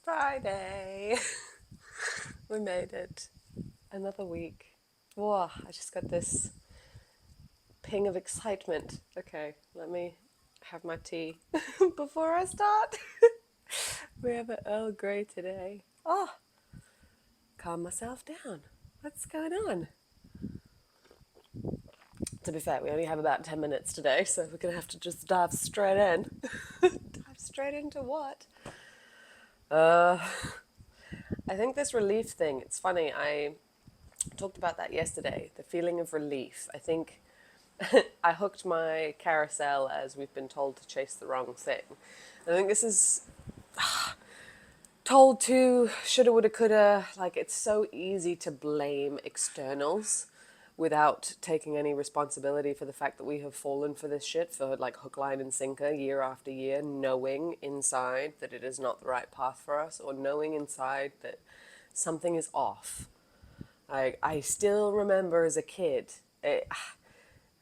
Friday. We made it. Another week. Whoa, I just got this ping of excitement. Okay, let me have my tea before I start. We have an Earl Grey today. Oh, calm myself down. What's going on? To be fair, we only have about 10 minutes today, so we're going to have to just dive straight in. Dive straight into what? Uh, I think this relief thing, it's funny, I talked about that yesterday, the feeling of relief. I think I hooked my carousel as we've been told to chase the wrong thing. I think this is told to shoulda, woulda, coulda. Like, it's so easy to blame externals without taking any responsibility for the fact that we have fallen for this shit for like hook, line, and sinker year after year, knowing inside that it is not the right path for us, or knowing inside that something is off. I still remember as a kid,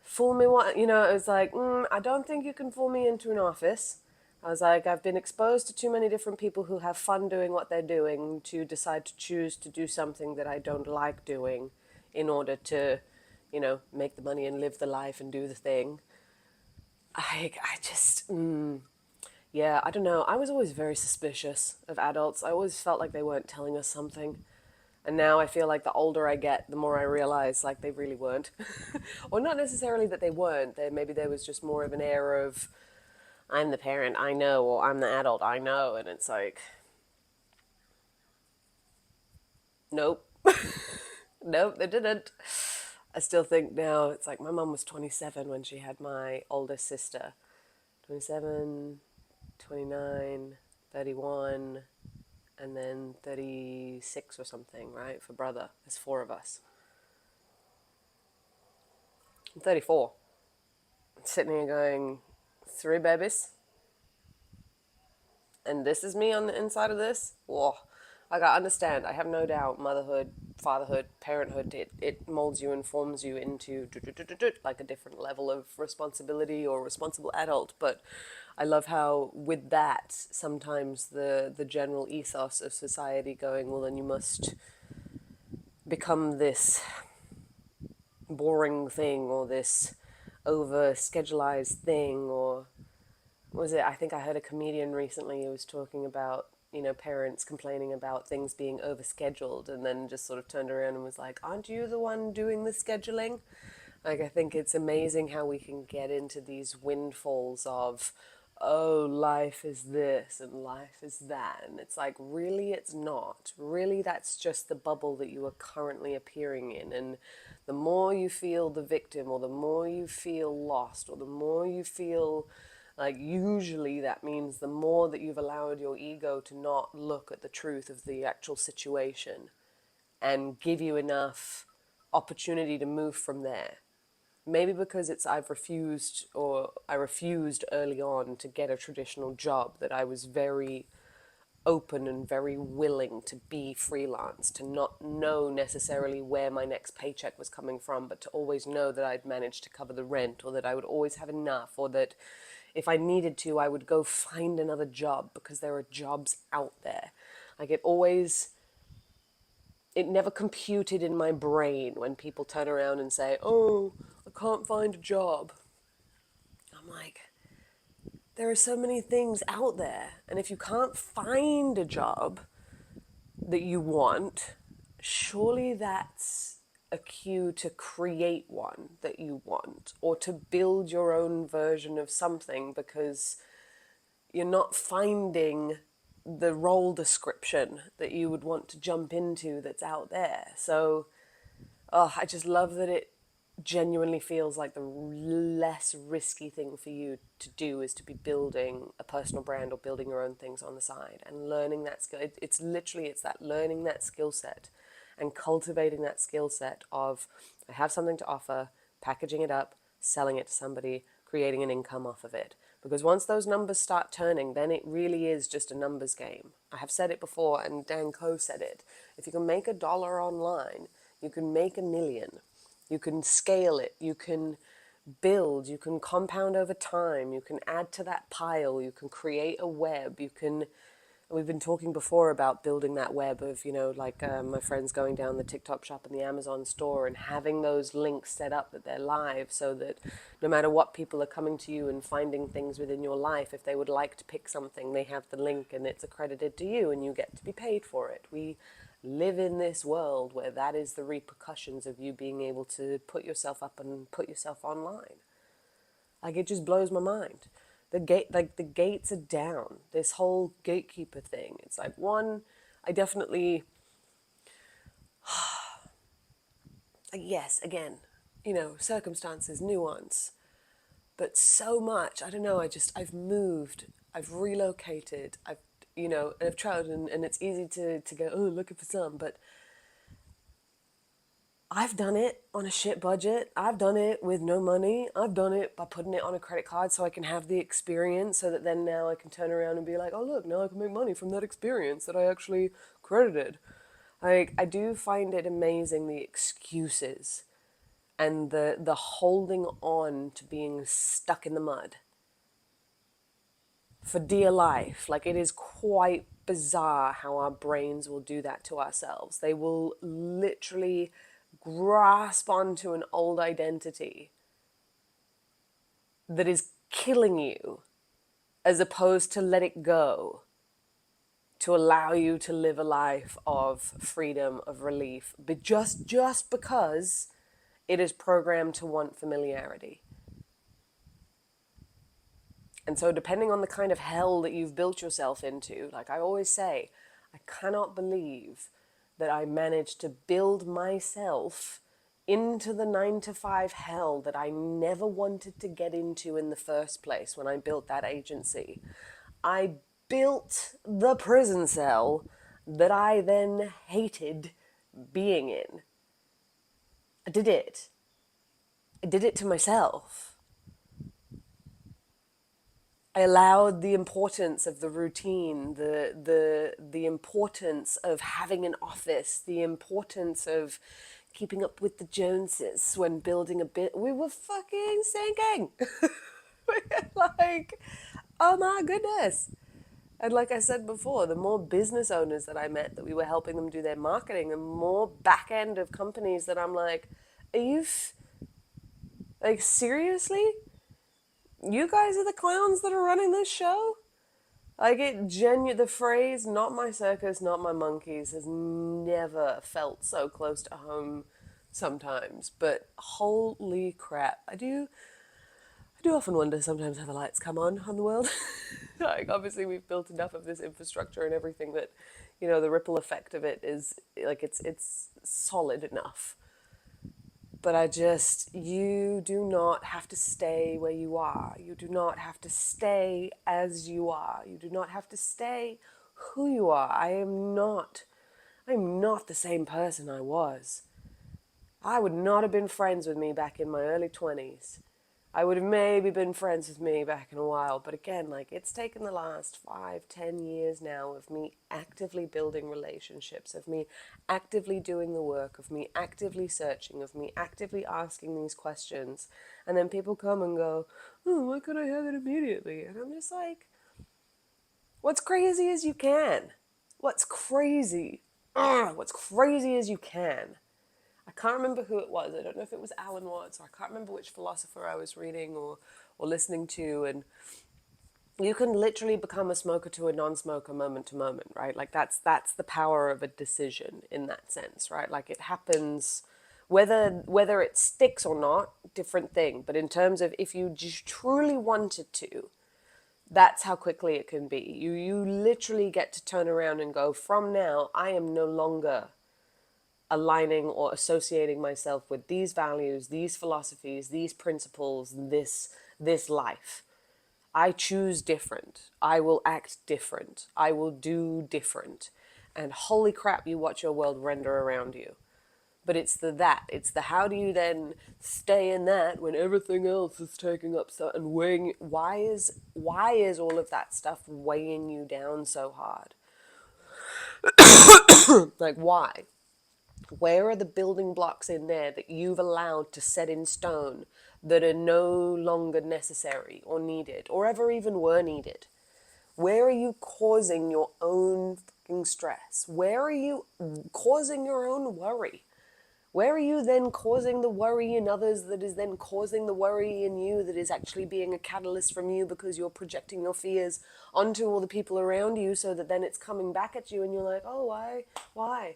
fool me what, it was like, I don't think you can fool me into an office. I was like, I've been exposed to too many different people who have fun doing what they're doing to decide to choose to do something that I don't like doing in order to, make the money and live the life and do the thing. I just, yeah, I don't know. I was always very suspicious of adults. I always felt like they weren't telling us something. And now I feel like the older I get, the more I realize like they really weren't. Or not necessarily that they weren't. Maybe there was just more of an air of, I'm the parent, I know, or I'm the adult, I know. And it's like, nope. Nope, they didn't. I still think now, it's like my mum was 27 when she had my oldest sister. 27, 29, 31, and then 36 or something, right? For brother. There's four of us. I'm 34. I'm sitting here going, three babies? And this is me on the inside of this? Whoa. Like, I understand. I have no doubt motherhood, fatherhood, parenthood, it molds you and forms you into like a different level of responsibility or responsible adult. But I love how with that, sometimes the general ethos of society going, well, then you must become this boring thing or this over schedulized thing, or was it, I think I heard a comedian recently who was talking about, parents complaining about things being overscheduled, and then just sort of turned around and was like, aren't you the one doing the scheduling? Like, I think it's amazing how we can get into these windfalls of, oh, life is this and life is that. And it's like, really, it's not. Really, that's just the bubble that you are currently appearing in. And the more you feel the victim, or the more you feel lost, or the more you feel like, usually that means the more that you've allowed your ego to not look at the truth of the actual situation and give you enough opportunity to move from there. Maybe because I refused early on to get a traditional job, that I was very open and very willing to be freelance, to not know necessarily where my next paycheck was coming from, but to always know that I'd managed to cover the rent, or that I would always have enough, or that if I needed to, I would go find another job because there are jobs out there. Like, it never computed in my brain when people turn around and say, oh, I can't find a job. I'm like, there are so many things out there. And if you can't find a job that you want, surely that's a cue to create one that you want, or to build your own version of something, because you're not finding the role description that you would want to jump into that's out there. So, oh, I just love that it genuinely feels like the less risky thing for you to do is to be building a personal brand or building your own things on the side and learning that skill. It's that learning that skill set and cultivating that skill set of, I have something to offer, packaging it up, selling it to somebody, creating an income off of it. Because once those numbers start turning, then it really is just a numbers game. I have said it before, and Dan Coe said it. If you can make $1 online, you can make 1,000,000. You can scale it, you can build, you can compound over time, you can add to that pile, you can create a web, you can We've been talking before about building that web of, like my friends going down the TikTok shop and the Amazon store and having those links set up that they're live, so that no matter what, people are coming to you and finding things within your life. If they would like to pick something, they have the link and it's accredited to you and you get to be paid for it. We live in this world where that is the repercussions of you being able to put yourself up and put yourself online. Like, it just blows my mind. The gates are down. This whole gatekeeper thing. It's like, one, I definitely, yes, again, circumstances, nuance, but so much. I don't know. I've moved, I've relocated, and I've traveled, and it's easy to go, oh, looking for some, but I've done it on a shit budget. I've done it with no money. I've done it by putting it on a credit card so I can have the experience, so that then now I can turn around and be like, oh, look, now I can make money from that experience that I actually credited. Like, I do find it amazing, the excuses and the holding on to being stuck in the mud for dear life. Like, it is quite bizarre how our brains will do that to ourselves. They will literally grasp onto an old identity that is killing you, as opposed to let it go, to allow you to live a life of freedom, of relief, but just because it is programmed to want familiarity. And so, depending on the kind of hell that you've built yourself into, like I always say, I cannot believe that I managed to build myself into the 9 to 5 hell that I never wanted to get into in the first place when I built that agency. I built the prison cell that I then hated being in. I did it. I did it to myself. I allowed the importance of the routine, the importance of having an office, the importance of keeping up with the Joneses when building a bit. We were fucking sinking. Like, oh my goodness. And like I said before, the more business owners that I met that we were helping them do their marketing, the more back end of companies that I'm like, are you, like, seriously? You guys are the clowns that are running this show? Like, the phrase, not my circus, not my monkeys, has never felt so close to home sometimes. But holy crap, I do often wonder sometimes how the lights come on the world. Like, obviously we've built enough of this infrastructure and everything that, the ripple effect of it is, like, it's solid enough. But you do not have to stay where you are. You do not have to stay as you are. You do not have to stay who you are. I'm not the same person I was. I would not have been friends with me back in my early 20s. I would have maybe been friends with me back in a while. But again, like, it's taken the last 5, 10 years now of me actively building relationships, of me actively doing the work, of me actively searching, of me actively asking these questions. And then people come and go, oh, why could I have it immediately? And I'm just like, what's crazy is you can. What's crazy? What's crazy is you can. I can't remember who it was. I don't know if it was Alan Watts, or I can't remember which philosopher I was reading or listening to. And you can literally become a smoker to a non-smoker moment to moment, right? Like, that's the power of a decision in that sense, right? Like, it happens whether it sticks or not, different thing. But in terms of, if you just truly wanted to, that's how quickly it can be. You literally get to turn around and go, from now, I am no longer aligning or associating myself with these values, these philosophies, these principles, this life. I choose different. I will act different. I will do different. And holy crap, you watch your world render around you. But it's the how do you then stay in that when everything else is taking up so, and weighing. Why is all of that stuff weighing you down so hard? Like, why? Where are the building blocks in there that you've allowed to set in stone that are no longer necessary or needed or ever even were needed? Where are you causing your own fucking stress? Where are you causing your own worry? Where are you then causing the worry in others that is then causing the worry in you that is actually being a catalyst from you because you're projecting your fears onto all the people around you so that then it's coming back at you and you're like, oh, why? Why?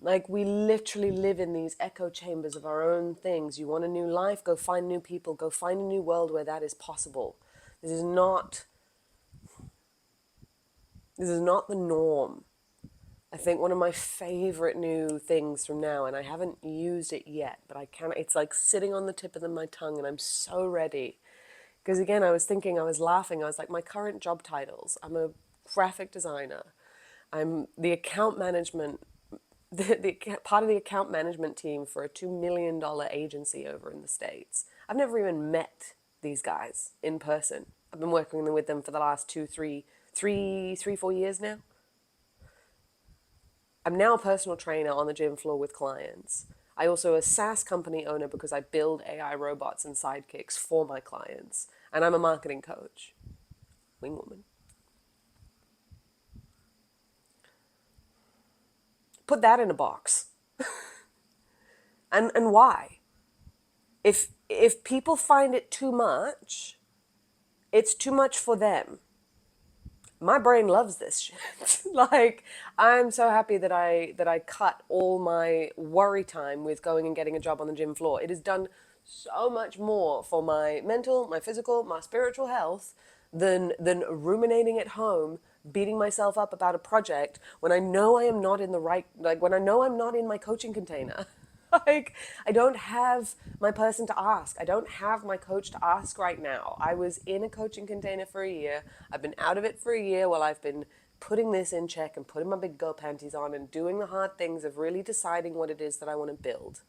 Like, we literally live in these echo chambers of our own things. You want a new life? Go find new people. Go find a new world where that is possible. This is not the norm. I think one of my favorite new things from now, and I haven't used it yet, but it's like sitting on the tip of my tongue and I'm so ready. Because again, I was thinking, I was laughing, I was like, my current job titles, I'm a graphic designer, I'm the account management, the part of the account management team for a $2 million agency over in the States. I've never even met these guys in person. I've been working with them for the last 4 years now. I'm now a personal trainer on the gym floor with clients. I also a SaaS company owner because I build AI robots and sidekicks for my clients. And I'm a marketing coach. Wingwoman. Put that in a box. And why? If people find it too much, it's too much for them. My brain loves this shit. Like, I'm so happy that I cut all my worry time with going and getting a job on the gym floor. It has done so much more for my mental, my physical, my spiritual health than ruminating at home, beating myself up about a project when I know I am not in the right, like when I know I'm not in my coaching container. Like, I don't have my person to ask. I don't have my coach to ask right now. I was in a coaching container for a year. I've been out of it for a year while I've been putting this in check and putting my big girl panties on and doing the hard things of really deciding what it is that I want to build.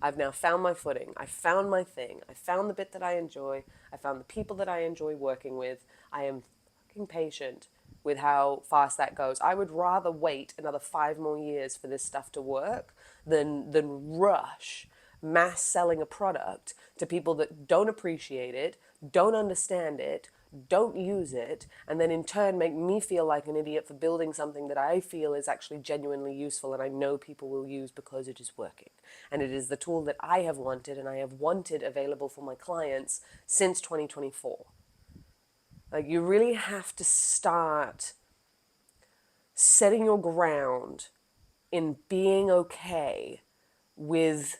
I've now found my footing. I found my thing. I found the bit that I enjoy. I found the people that I enjoy working with. I am fucking patient with how fast that goes. I would rather wait another 5 more years for this stuff to work than rush mass selling a product to people that don't appreciate it, don't understand it, don't use it, and then in turn make me feel like an idiot for building something that I feel is actually genuinely useful and I know people will use because it is working. And it is the tool that I have wanted and I have wanted available for my clients since 2024. Like, you really have to start setting your ground in being okay with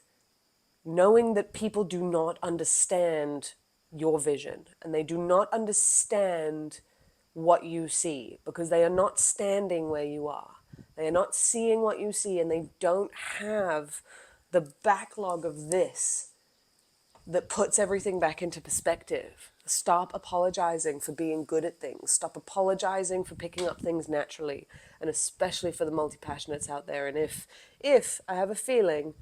knowing that people do not understand your vision and they do not understand what you see because they are not standing where you are. They are not seeing what you see and they don't have the backlog of this that puts everything back into perspective. Stop apologizing for being good at things. Stop apologizing for picking up things naturally, and especially for the multi-passionates out there. And if I have a feeling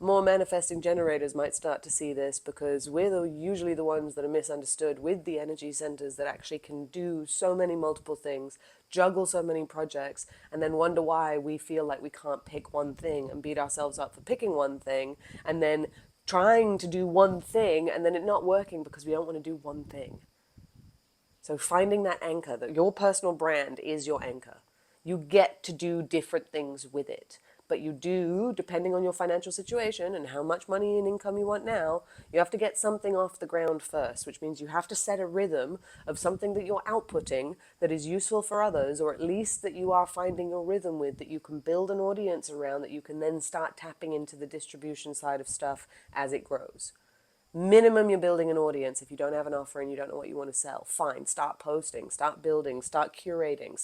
more manifesting generators might start to see this because we're usually the ones that are misunderstood with the energy centers that actually can do so many multiple things, juggle so many projects, and then wonder why we feel like we can't pick one thing and beat ourselves up for picking one thing and then trying to do one thing and then it not working because we don't want to do one thing. So finding that anchor, that your personal brand is your anchor. You get to do different things with it. But you do, depending on your financial situation and how much money and income you want now, you have to get something off the ground first, which means you have to set a rhythm of something that you're outputting that is useful for others, or at least that you are finding your rhythm with, that you can build an audience around, that you can then start tapping into the distribution side of stuff as it grows. Minimum, you're building an audience. If you don't have an offer and you don't know what you want to sell, fine, start posting, start building, start curating,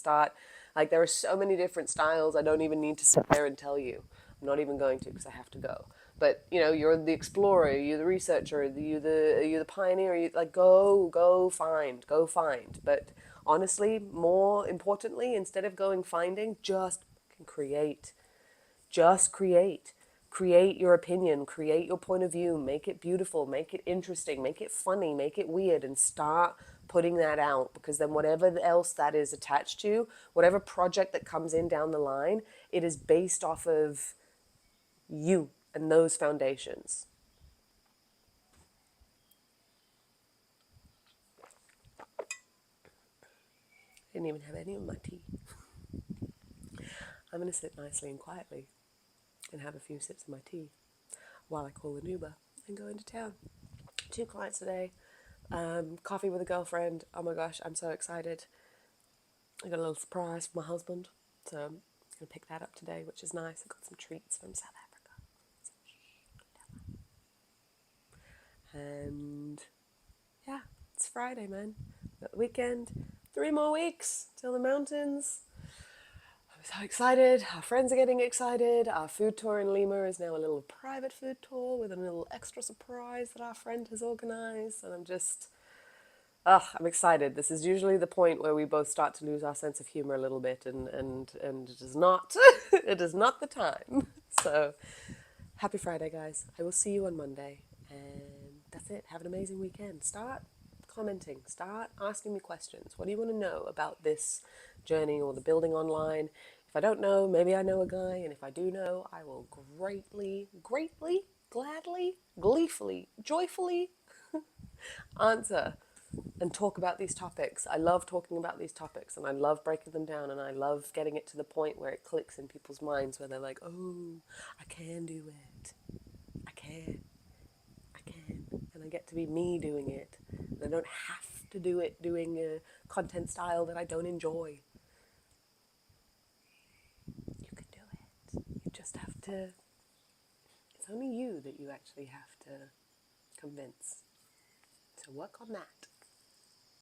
like, there are so many different styles. I don't even need to sit there and tell you. I'm not even going to because I have to go. But you're the explorer, you're the researcher, you're the pioneer. You like go find. But honestly, more importantly, instead of going finding, just create. Just create. Create your opinion, create your point of view, make it beautiful, make it interesting, make it funny, make it weird, and start putting that out, because then whatever else that is attached to, whatever project that comes in down the line, it is based off of you and those foundations. Didn't even have any of my tea. I'm going to sit nicely and quietly and have a few sips of my tea while I call an Uber and go into town. 2 clients today. Coffee with a girlfriend. Oh my gosh, I'm so excited. I got a little surprise from my husband. So I'm going to pick that up today, which is nice. I got some treats from South Africa. And yeah, it's Friday, man. Got the weekend. 3 more weeks till the mountains. I'm so excited. Our friends are getting excited. Our food tour in Lima is now a little private food tour with a little extra surprise that our friend has organized. And I'm excited. This is usually the point where we both start to lose our sense of humor a little bit, and it is not, it is not the time. So, happy Friday, guys. I will see you on Monday, and that's it. Have an amazing weekend. Start commenting. Start asking me questions. What do you want to know about this journey or the building online? If I don't know, maybe I know a guy, and if I do know, I will greatly, gladly, gleefully, joyfully answer and talk about these topics. I love talking about these topics, and I love breaking them down, and I love getting it to the point where it clicks in people's minds where they're like, oh, I can do it. I can. And I get to be me doing it. And I don't have to do it doing a content style that I don't enjoy. You can do it. You just have to, it's only you that you actually have to convince. So work on that.